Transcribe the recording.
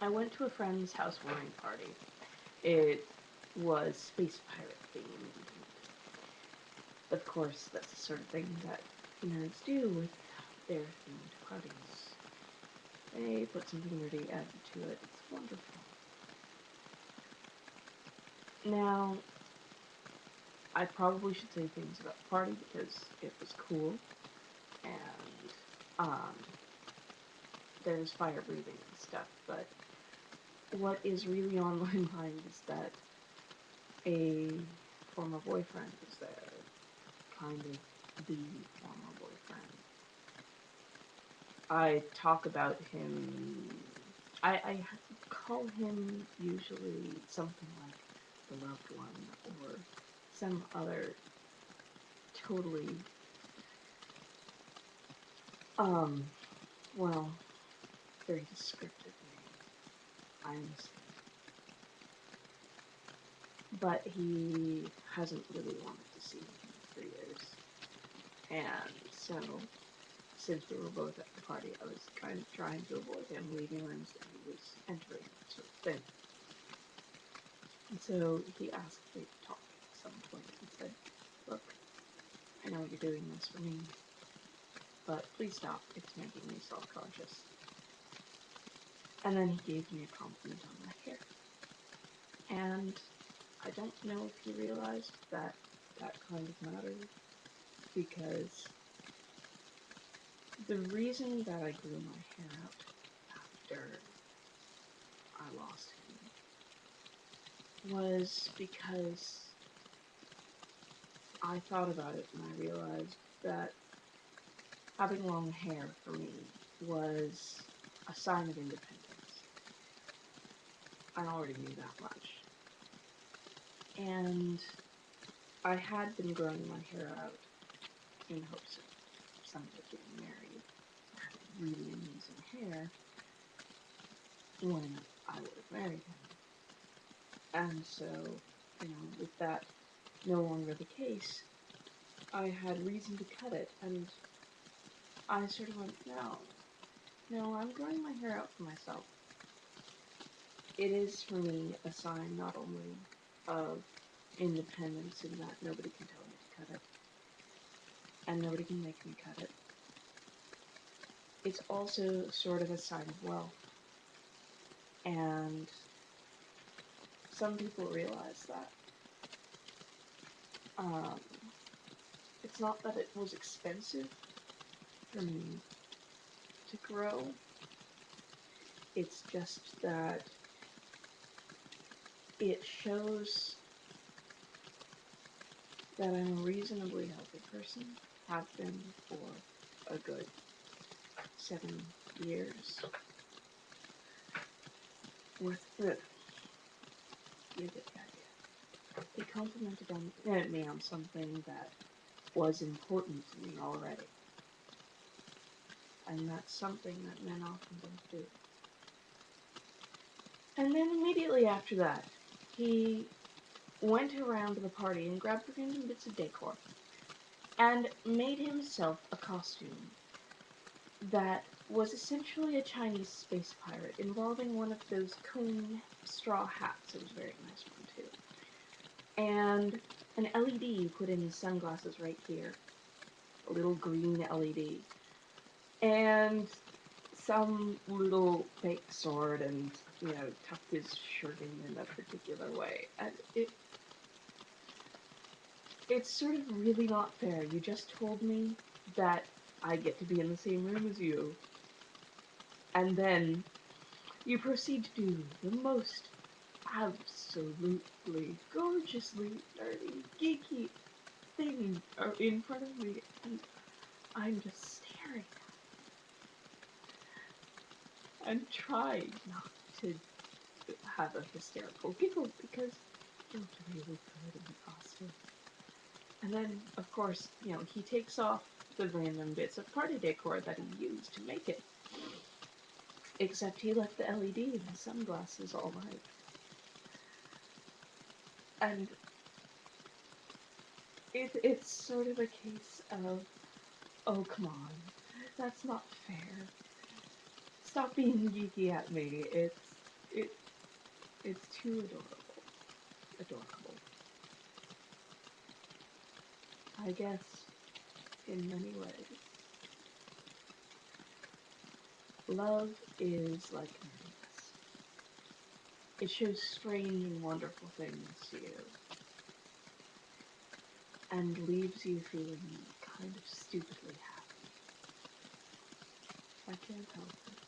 I went to a friend's housewarming party. It was space pirate themed. Of course, that's the sort of thing that nerds do with their themed parties. They put something nerdy added to it. It's wonderful. Now, I probably should say things about the party because it was cool and um, there was fire breathing and stuff. But what is really on my mind is that a former boyfriend was there, kind of the former boyfriend. I talk about him. I call him usually something like the loved one or some other totally um well very descriptive name. I miss him, but he hasn't really wanted to see me for years, and so since we were both at the party, I was kind of trying to avoid him leaving rooms that he was entering, sort of thing. And so he asked me to talk at some point and said, "Look, I know you're doing this for me, but please stop. It's making me self-conscious." And then he gave me a compliment on my hair. And I don't know if he realized that that kind of mattered, because the reason that I grew my hair out after I lost him was because I thought about it and I realized that having long hair for me was a sign of independence. I already knew that much. And I had been growing my hair out in hopes of someday getting married, having really amazing hair when I would have married him. And so, with that no longer the case, I had reason to cut it, and I sort of went, no, no, I'm growing my hair out for myself. It is for me a sign not only of independence in that nobody can tell me to cut it, and nobody can make me cut it. It's also sort of a sign of wealth, and some people realize that. Um, it's not that it was expensive for me to grow, it's just that it shows that I'm a reasonably healthy person, have been for a good 7 years. With the, you get the idea. They complimented me on something that was important to me already. And that's something that men often don't do. And then immediately after that, he went around to the party and grabbed random bits of decor and made himself a costume that was essentially a Chinese space pirate involving one of those cone straw hats. It was a very nice one, too. And an LED put in his sunglasses right here. A little green LED. And some little fake sword and, tucked his shirt in a particular way. And it's sort of really not fair. You just told me that I get to be in the same room as you, and then you proceed to do the most absolutely gorgeously nerdy, geeky thing in front of me, and I'm just staring and trying not to have a hysterical giggle because it looked really good in the costume. And then, of course, he takes off the random bits of party decor that he used to make it. Except he left the LED and the sunglasses all night. And it's sort of a case of, oh, come on, that's not fair. Stop being geeky at me. It's it it's too adorable. Adorable. I guess in many ways. Love is like nerdiness. It shows strange and wonderful things to you and leaves you feeling kind of stupidly happy. I can't help it.